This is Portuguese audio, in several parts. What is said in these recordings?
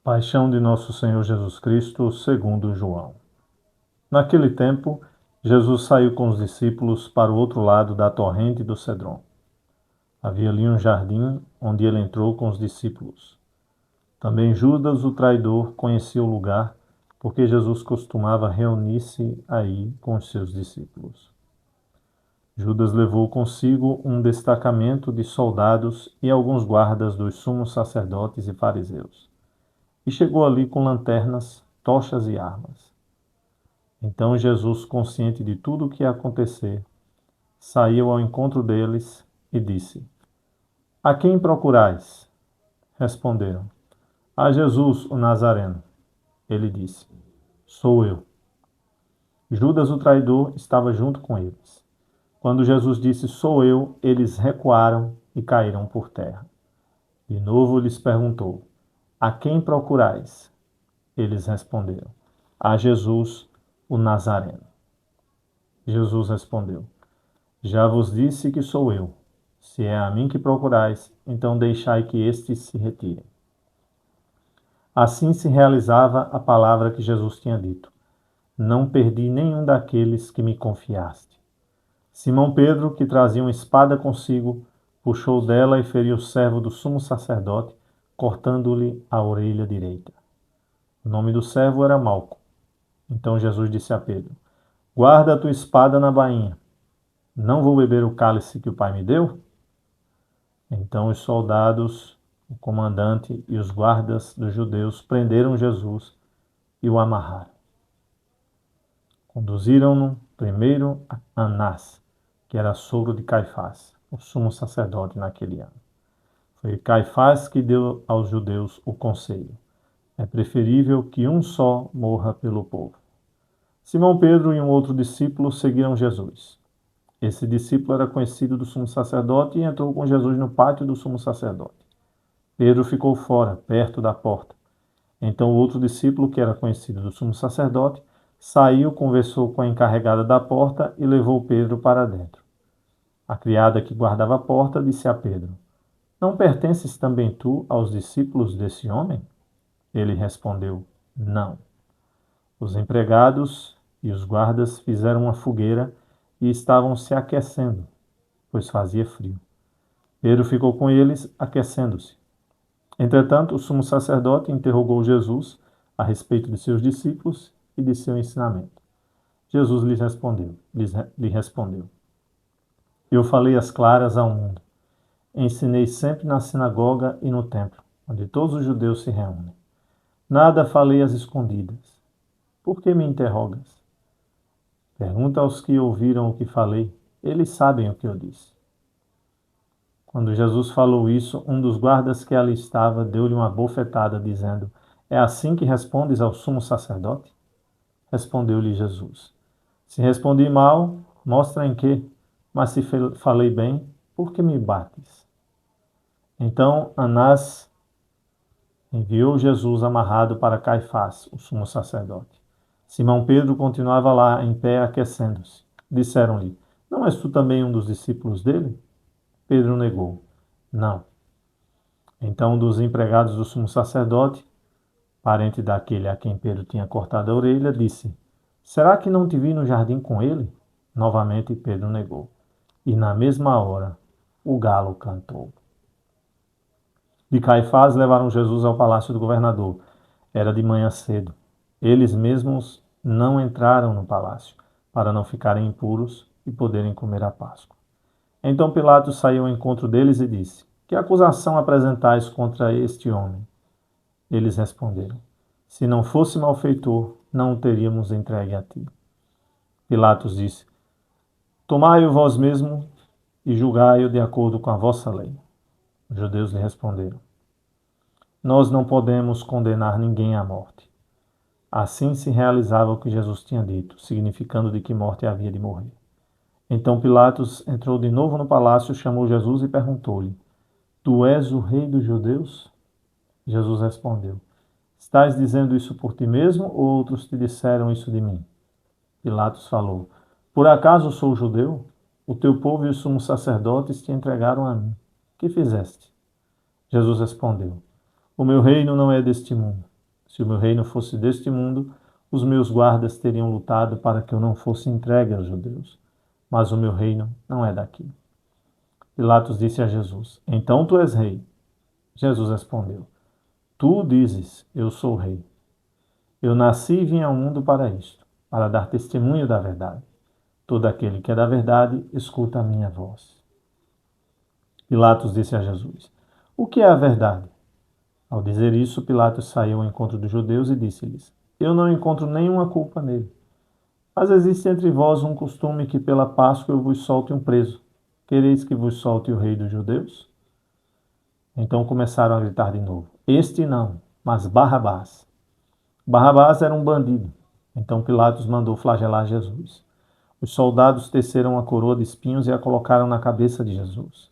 Paixão de nosso Senhor Jesus Cristo, segundo João. Naquele tempo, Jesus saiu com os discípulos para o outro lado da torrente do Cedron. Havia ali um jardim onde ele entrou com os discípulos. Também Judas, o traidor, conhecia o lugar, porque Jesus costumava reunir-se aí com os seus discípulos. Judas levou consigo um destacamento de soldados e alguns guardas dos sumos sacerdotes e fariseus. E chegou ali com lanternas, tochas e armas. Então Jesus, consciente de tudo o que ia acontecer, saiu ao encontro deles e disse: A quem procurais? Responderam: A Jesus, o Nazareno. Ele disse: Sou eu. Judas, o traidor, estava junto com eles. Quando Jesus disse: Sou eu, eles recuaram e caíram por terra. De novo lhes perguntou: A quem procurais? Eles responderam: A Jesus, o Nazareno. Jesus respondeu: Já vos disse que sou eu. Se é a mim que procurais, então deixai que estes se retirem. Assim se realizava a palavra que Jesus tinha dito: Não perdi nenhum daqueles que me confiaste. Simão Pedro, que trazia uma espada consigo, puxou dela e feriu o servo do sumo sacerdote, cortando-lhe a orelha direita. O nome do servo era Malco. Então Jesus disse a Pedro: Guarda a tua espada na bainha. Não vou beber o cálice que o Pai me deu? Então os soldados, o comandante e os guardas dos judeus prenderam Jesus e o amarraram. Conduziram-no primeiro a Anás, que era sogro de Caifás, o sumo sacerdote naquele ano. Foi Caifás que deu aos judeus o conselho: é preferível que um só morra pelo povo. Simão Pedro e um outro discípulo seguiram Jesus. Esse discípulo era conhecido do sumo sacerdote e entrou com Jesus no pátio do sumo sacerdote. Pedro ficou fora, perto da porta. Então o outro discípulo, que era conhecido do sumo sacerdote, saiu, conversou com a encarregada da porta e levou Pedro para dentro. A criada que guardava a porta disse a Pedro: Não pertences também tu aos discípulos desse homem? Ele respondeu: Não. Os empregados e os guardas fizeram uma fogueira e estavam se aquecendo, pois fazia frio. Pedro ficou com eles, aquecendo-se. Entretanto, o sumo sacerdote interrogou Jesus a respeito de seus discípulos e de seu ensinamento. Jesus lhe respondeu: Eu falei às claras ao mundo. Ensinei sempre na sinagoga e no templo, onde todos os judeus se reúnem. Nada falei às escondidas. Por que me interrogas? Pergunta aos que ouviram o que falei. Eles sabem o que eu disse. Quando Jesus falou isso, um dos guardas que ali estava deu-lhe uma bofetada, dizendo: É assim que respondes ao sumo sacerdote? Respondeu-lhe Jesus: Se respondi mal, mostra em quê? Mas se falei bem, por que me bates? Então Anás enviou Jesus amarrado para Caifás, o sumo sacerdote. Simão Pedro continuava lá em pé, aquecendo-se. Disseram-lhe: Não és tu também um dos discípulos dele? Pedro negou: Não. Então um dos empregados do sumo sacerdote, parente daquele a quem Pedro tinha cortado a orelha, disse: Será que não te vi no jardim com ele? Novamente Pedro negou. E na mesma hora o galo cantou. De Caifás levaram Jesus ao palácio do governador. Era de manhã cedo. Eles mesmos não entraram no palácio, para não ficarem impuros e poderem comer a Páscoa. Então Pilatos saiu ao encontro deles e disse: Que acusação apresentais contra este homem? Eles responderam: Se não fosse malfeitor, não o teríamos entregue a ti. Pilatos disse: Tomai-o vós mesmo e julgai-o de acordo com a vossa lei. Os judeus lhe responderam: Nós não podemos condenar ninguém à morte. Assim se realizava o que Jesus tinha dito, significando de que morte havia de morrer. Então Pilatos entrou de novo no palácio, chamou Jesus e perguntou-lhe: Tu és o rei dos judeus? Jesus respondeu: Estás dizendo isso por ti mesmo ou outros te disseram isso de mim? Pilatos falou: Por acaso sou judeu? O teu povo e os sumos sacerdotes te entregaram a mim. Que fizeste? Jesus respondeu: O meu reino não é deste mundo. Se o meu reino fosse deste mundo, os meus guardas teriam lutado para que eu não fosse entregue aos judeus. Mas o meu reino não é daqui. Pilatos disse a Jesus: Então tu és rei. Jesus respondeu: Tu dizes, eu sou rei. Eu nasci e vim ao mundo para isto, para dar testemunho da verdade. Todo aquele que é da verdade, escuta a minha voz. Pilatos disse a Jesus: O que é a verdade? Ao dizer isso, Pilatos saiu ao encontro dos judeus e disse-lhes: Eu não encontro nenhuma culpa nele. Mas existe entre vós um costume que pela Páscoa eu vos solte um preso. Quereis que vos solte o rei dos judeus? Então começaram a gritar de novo: Este não, mas Barrabás. Barrabás era um bandido. Então Pilatos mandou flagelar Jesus. Os soldados teceram a coroa de espinhos e a colocaram na cabeça de Jesus.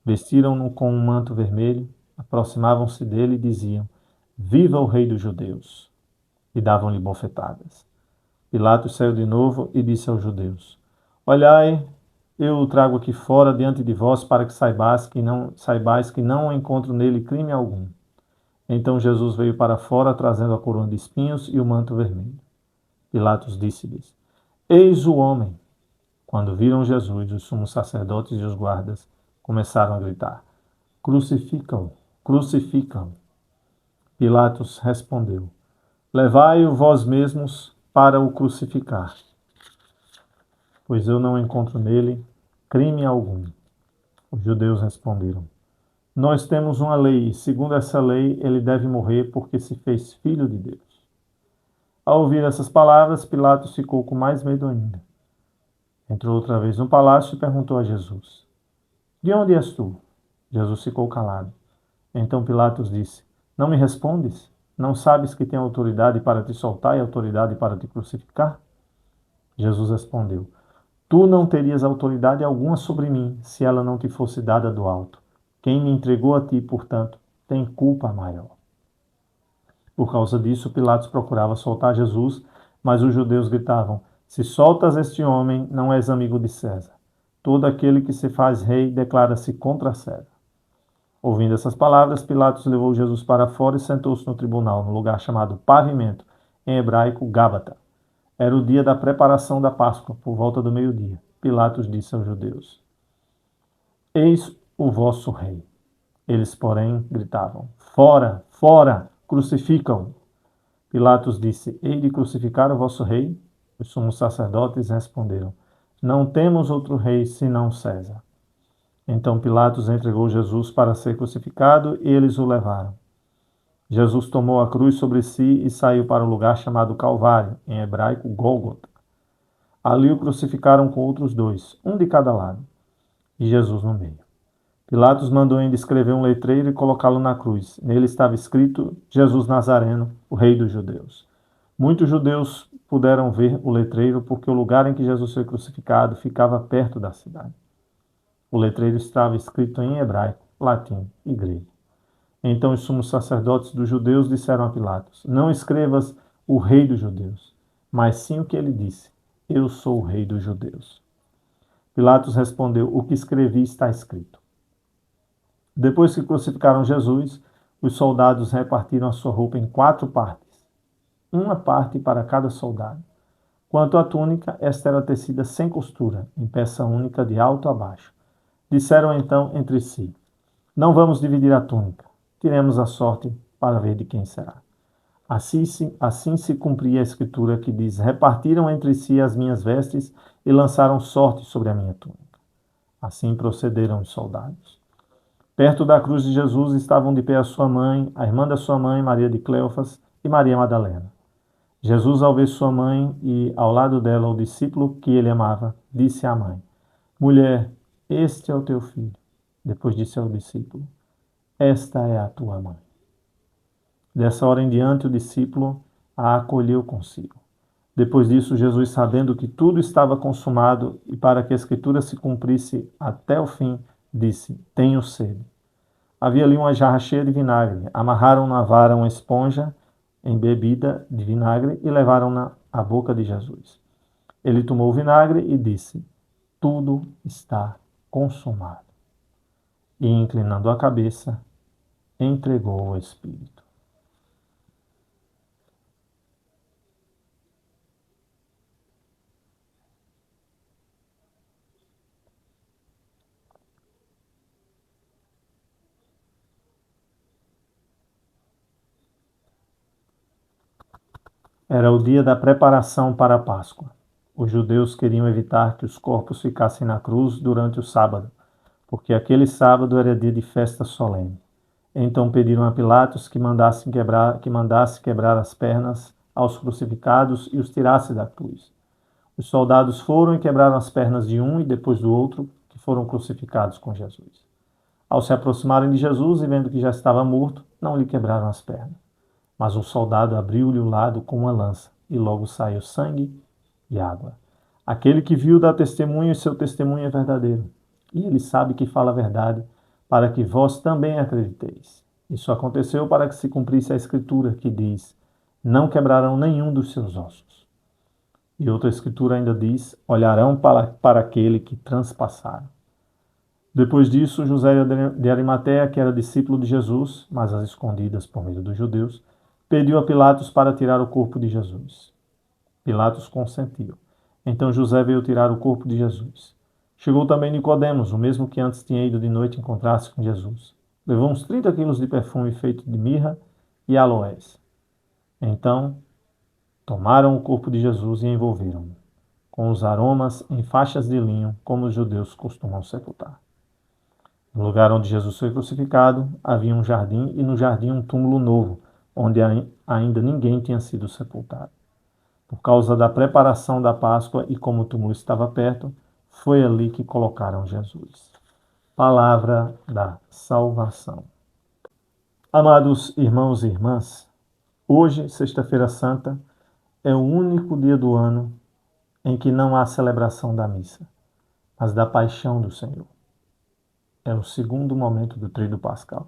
Vestiram-no com um manto vermelho, aproximavam-se dele e diziam: Viva o rei dos judeus! E davam-lhe bofetadas. Pilatos saiu de novo e disse aos judeus: Olhai, eu o trago aqui fora diante de vós para que saibais que não encontro nele crime algum. Então Jesus veio para fora trazendo a coroa de espinhos e o manto vermelho. Pilatos disse-lhes: Eis o homem. Quando viram Jesus, os sumos sacerdotes e os guardas começaram a gritar: Crucificam, crucificam. Pilatos respondeu: Levai-o vós mesmos para o crucificar, pois eu não encontro nele crime algum. Os judeus responderam: Nós temos uma lei, e segundo essa lei ele deve morrer porque se fez filho de Deus. Ao ouvir essas palavras, Pilatos ficou com mais medo ainda. Entrou outra vez no palácio e perguntou a Jesus: De onde és tu? Jesus ficou calado. Então Pilatos disse: Não me respondes? Não sabes que tenho autoridade para te soltar e autoridade para te crucificar? Jesus respondeu: Tu não terias autoridade alguma sobre mim se ela não te fosse dada do alto. Quem me entregou a ti, portanto, tem culpa maior. Por causa disso, Pilatos procurava soltar Jesus, mas os judeus gritavam: Se soltas este homem, não és amigo de César. Todo aquele que se faz rei declara-se contra César. Ouvindo essas palavras, Pilatos levou Jesus para fora e sentou-se no tribunal, no lugar chamado Pavimento, em hebraico Gábata. Era o dia da preparação da Páscoa, por volta do meio-dia. Pilatos disse aos judeus: Eis o vosso rei. Eles, porém, gritavam: Fora, fora, crucificam-o. Pilatos disse: Hei de crucificar o vosso rei? Os sumos sacerdotes responderam: Não temos outro rei senão César. Então Pilatos entregou Jesus para ser crucificado e eles o levaram. Jesus tomou a cruz sobre si e saiu para o lugar chamado Calvário, em hebraico Gólgota. Ali o crucificaram com outros dois, um de cada lado, e Jesus no meio. Pilatos mandou ainda escrever um letreiro e colocá-lo na cruz. Nele estava escrito: Jesus Nazareno, o Rei dos Judeus. Muitos judeus puderam ver o letreiro porque o lugar em que Jesus foi crucificado ficava perto da cidade. O letreiro estava escrito em hebraico, latim e grego. Então os sumos sacerdotes dos judeus disseram a Pilatos: Não escrevas o Rei dos Judeus, mas sim o que ele disse: Eu sou o Rei dos Judeus. Pilatos respondeu: O que escrevi está escrito. Depois que crucificaram Jesus, os soldados repartiram a sua roupa em 4 partes, uma parte para cada soldado. Quanto à túnica, esta era tecida sem costura, em peça única de alto a baixo. Disseram então entre si: Não vamos dividir a túnica. Tiremos a sorte para ver de quem será. Assim se cumpria a escritura que diz: Repartiram entre si as minhas vestes e lançaram sorte sobre a minha túnica. Assim procederam os soldados. Perto da cruz de Jesus estavam de pé a sua mãe, a irmã da sua mãe, Maria de Cleofas, e Maria Madalena. Jesus, ao ver sua mãe e ao lado dela o discípulo que ele amava, disse à mãe: Mulher, este é o teu filho. Depois disse ao discípulo: Esta é a tua mãe. Dessa hora em diante, o discípulo a acolheu consigo. Depois disso, Jesus, sabendo que tudo estava consumado e para que a escritura se cumprisse até o fim, disse: Tenho sede. Havia ali uma jarra cheia de vinagre. Amarraram na vara uma esponja embebida de vinagre e levaram-na à boca de Jesus. Ele tomou o vinagre e disse: Tudo está consumado. E, inclinando a cabeça, entregou o Espírito. Era o dia da preparação para a Páscoa. Os judeus queriam evitar que os corpos ficassem na cruz durante o sábado, porque aquele sábado era dia de festa solene. Então pediram a Pilatos que mandasse quebrar as pernas aos crucificados e os tirasse da cruz. Os soldados foram e quebraram as pernas de um e depois do outro, que foram crucificados com Jesus. Ao se aproximarem de Jesus e vendo que já estava morto, não lhe quebraram as pernas. Mas um soldado abriu-lhe o lado com uma lança, e logo saiu sangue e água. Aquele que viu dá testemunho, e seu testemunho é verdadeiro. E ele sabe que fala a verdade, para que vós também acrediteis. Isso aconteceu para que se cumprisse a escritura que diz: não quebrarão nenhum dos seus ossos. E outra escritura ainda diz: olharão para aquele que transpassaram. Depois disso, José de Arimateia, que era discípulo de Jesus, mas às escondidas por medo dos judeus, pediu a Pilatos para tirar o corpo de Jesus. Pilatos consentiu. Então José veio tirar o corpo de Jesus. Chegou também Nicodemos, o mesmo que antes tinha ido de noite encontrar-se com Jesus. Levou uns 30 quilos de perfume feito de mirra e aloés. Então tomaram o corpo de Jesus e envolveram-no, com os aromas em faixas de linho, como os judeus costumam sepultar. No lugar onde Jesus foi crucificado, havia um jardim e no jardim um túmulo novo, onde ainda ninguém tinha sido sepultado. Por causa da preparação da Páscoa e como o túmulo estava perto, foi ali que colocaram Jesus. Palavra da salvação. Amados irmãos e irmãs, hoje, Sexta-feira Santa, é o único dia do ano em que não há celebração da missa, mas da paixão do Senhor. É o segundo momento do Tríduo Pascal.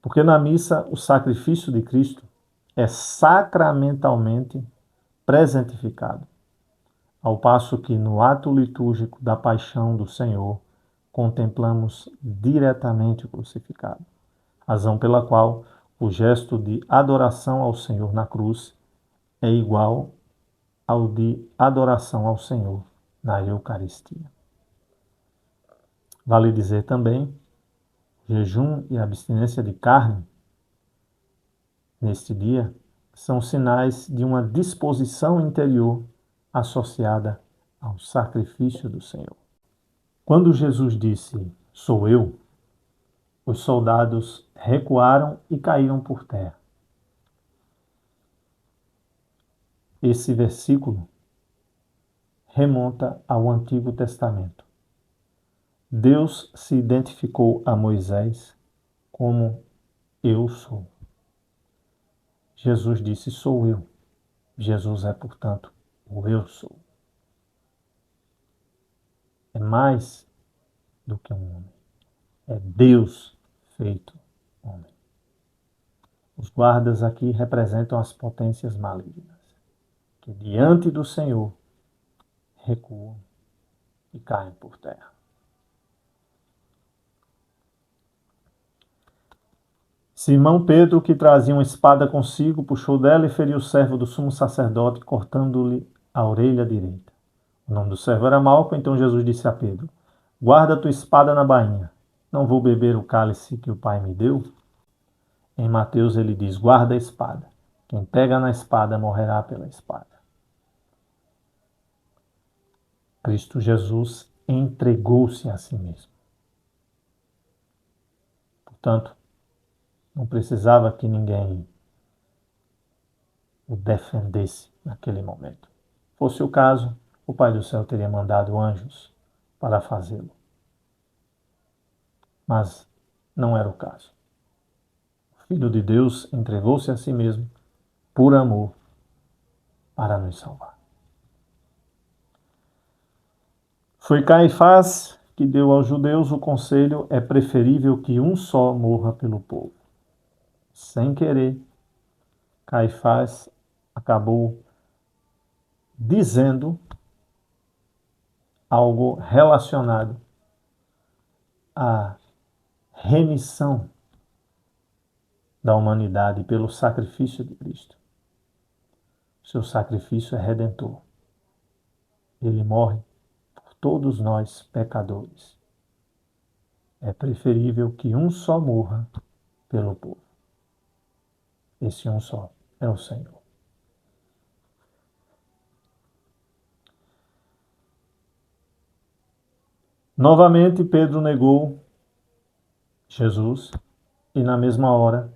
Porque na missa o sacrifício de Cristo é sacramentalmente presentificado, ao passo que no ato litúrgico da paixão do Senhor contemplamos diretamente o crucificado, razão pela qual o gesto de adoração ao Senhor na cruz é igual ao de adoração ao Senhor na Eucaristia. Vale dizer também, jejum e abstinência de carne neste dia são sinais de uma disposição interior associada ao sacrifício do Senhor. Quando Jesus disse, sou eu, os soldados recuaram e caíram por terra. Esse versículo remonta ao Antigo Testamento. Deus se identificou a Moisés como eu sou. Jesus disse, sou eu. Jesus é, portanto, o eu sou. É mais do que um homem. É Deus feito homem. Os guardas aqui representam as potências malignas, que diante do Senhor recuam e caem por terra. Simão Pedro, que trazia uma espada consigo, puxou dela e feriu o servo do sumo sacerdote, cortando-lhe a orelha direita. O nome do servo era Malco, então Jesus disse a Pedro, guarda tua espada na bainha. Não vou beber o cálice que o Pai me deu? Em Mateus ele diz, guarda a espada. Quem pega na espada morrerá pela espada. Cristo Jesus entregou-se a si mesmo. Portanto, não precisava que ninguém o defendesse naquele momento. Fosse o caso, o Pai do Céu teria mandado anjos para fazê-lo. Mas não era o caso. O Filho de Deus entregou-se a si mesmo por amor para nos salvar. Foi Caifás que deu aos judeus o conselho: é preferível que um só morra pelo povo. Sem querer, Caifás acabou dizendo algo relacionado à remissão da humanidade pelo sacrifício de Cristo. Seu sacrifício é redentor. Ele morre por todos nós pecadores. É preferível que um só morra pelo povo. Esse um só é o Senhor. Novamente, Pedro negou Jesus e, na mesma hora,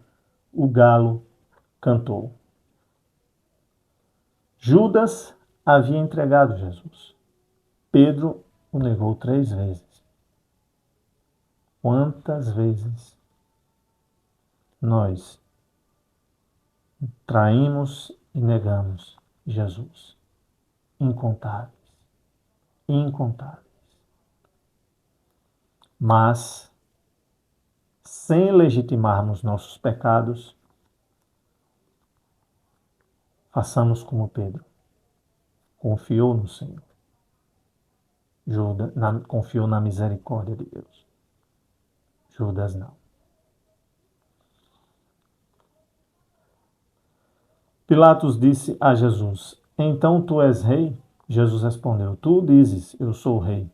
o galo cantou. Judas havia entregado Jesus. Pedro o negou 3 vezes. Quantas vezes nós traímos e negamos Jesus? Incontáveis. Incontáveis. Mas, sem legitimarmos nossos pecados, façamos como Pedro. Confiou no Senhor. Confiou na misericórdia de Deus. Judas não. Pilatos disse a Jesus: Então tu és rei? Jesus respondeu: Tu dizes, eu sou rei.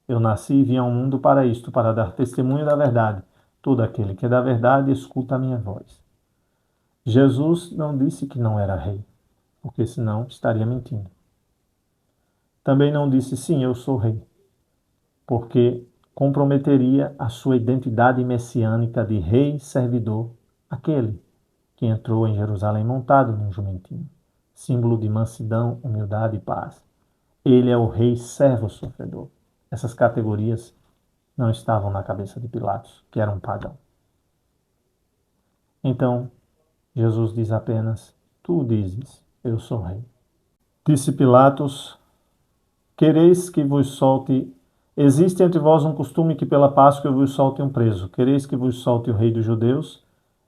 Eu nasci e vim ao mundo para isto, para dar testemunho da verdade. Todo aquele que é da verdade escuta a minha voz. Jesus não disse que não era rei, porque senão estaria mentindo. Também não disse sim, eu sou rei, porque comprometeria a sua identidade messiânica de rei servidor, aquele que entrou em Jerusalém montado num jumentinho, símbolo de mansidão, humildade e paz. Ele é o rei servo sofredor. Essas categorias não estavam na cabeça de Pilatos, que era um pagão. Então, Jesus diz apenas: Tu dizes, eu sou rei. Disse Pilatos: Quereis que vos solte. Existe entre vós um costume que pela Páscoa eu vos solte um preso. Quereis que vos solte o rei dos judeus?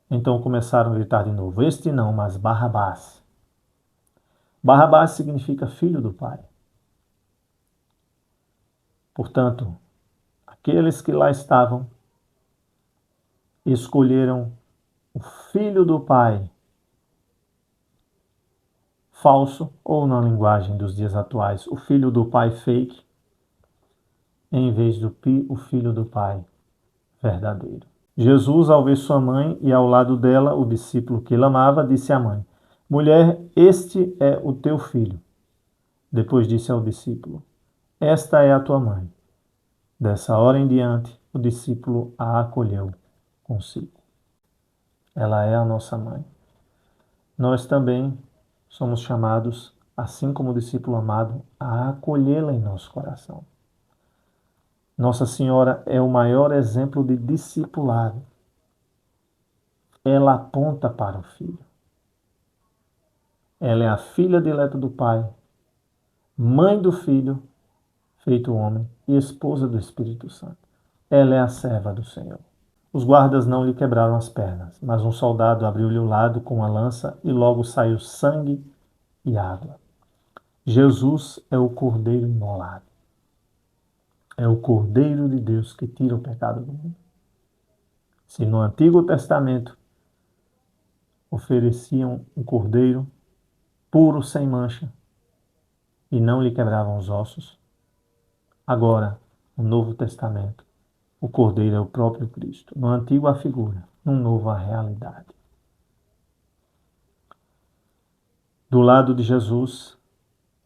Então começaram a gritar de novo: Este não, mas Barrabás. Barrabás significa filho do Pai. Portanto, aqueles que lá estavam escolheram o filho do Pai falso, ou na linguagem dos dias atuais, o filho do Pai fake, em vez do o filho do Pai verdadeiro. Jesus, ao ver sua mãe e ao lado dela o discípulo que ele amava, disse à mãe: Mulher, este é o teu filho. Depois disse ao discípulo: Esta é a tua mãe. Dessa hora em diante, o discípulo a acolheu consigo. Ela é a nossa mãe. Nós também somos chamados, assim como o discípulo amado, a acolhê-la em nosso coração. Nossa Senhora é o maior exemplo de discipulado. Ela aponta para o Filho. Ela é a filha dileta do Pai, mãe do Filho, feito homem, e esposa do Espírito Santo. Ela é a serva do Senhor. Os guardas não lhe quebraram as pernas, mas um soldado abriu-lhe o lado com a lança e logo saiu sangue e água. Jesus é o Cordeiro imolado. É o Cordeiro de Deus que tira o pecado do mundo. Se no Antigo Testamento ofereciam um cordeiro puro, sem mancha, e não lhe quebravam os ossos, agora, no Novo Testamento, o cordeiro é o próprio Cristo. No Antigo a figura, no Novo a realidade. Do lado de Jesus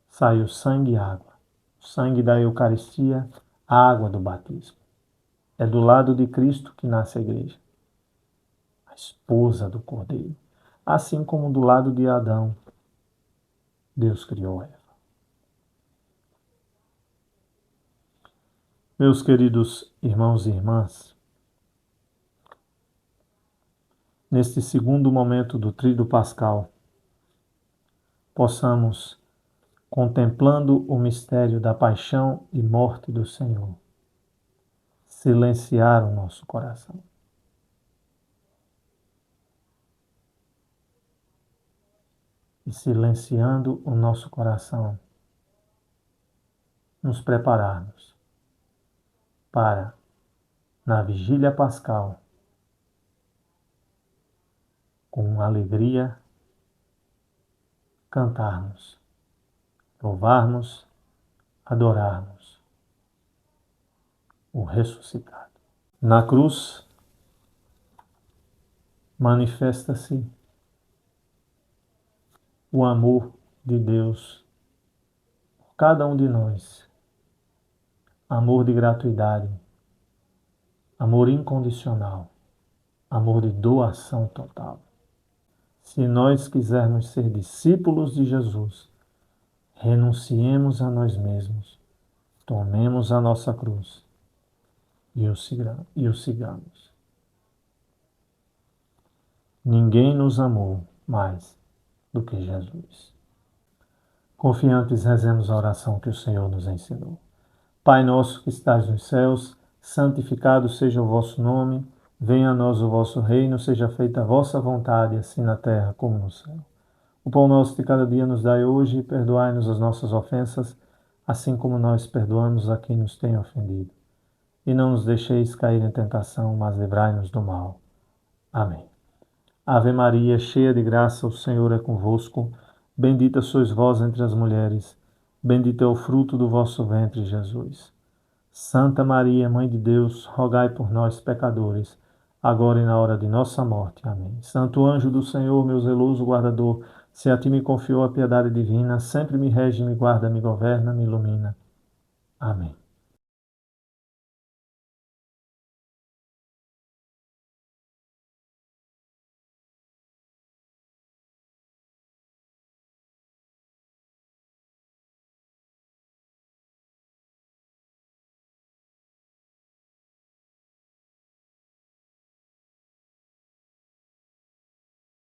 saiu sangue e água. O sangue da Eucaristia, a água do batismo. É do lado de Cristo que nasce a igreja, a esposa do Cordeiro. Assim como do lado de Adão, Deus criou Eva. Meus queridos irmãos e irmãs, neste segundo momento do Tríduo Pascal, possamos, contemplando o mistério da paixão e morte do Senhor, silenciar o nosso coração. E silenciando o nosso coração, nos prepararmos para, na vigília pascal, com alegria, cantarmos, louvarmos, adorarmos o ressuscitado. Na cruz, manifesta-se o amor de Deus por cada um de nós, amor de gratuidade, amor incondicional, amor de doação total. Se nós quisermos ser discípulos de Jesus, renunciemos a nós mesmos, tomemos a nossa cruz e o sigamos. Ninguém nos amou mais do que Jesus. Confiantes, rezemos a oração que o Senhor nos ensinou. Pai nosso que estás nos céus, santificado seja o vosso nome, venha a nós o vosso reino, seja feita a vossa vontade, assim na terra como no céu. O pão nosso de cada dia nos dai hoje, e perdoai-nos as nossas ofensas, assim como nós perdoamos a quem nos tem ofendido. E não nos deixeis cair em tentação, mas livrai-nos do mal. Amém. Ave Maria, cheia de graça, o Senhor é convosco. Bendita sois vós entre as mulheres, bendito é o fruto do vosso ventre, Jesus. Santa Maria, Mãe de Deus, rogai por nós, pecadores, agora e na hora de nossa morte. Amém. Santo anjo do Senhor, meu zeloso guardador, se a ti me confiou a piedade divina, sempre me rege, me guarda, me governa, me ilumina. Amém.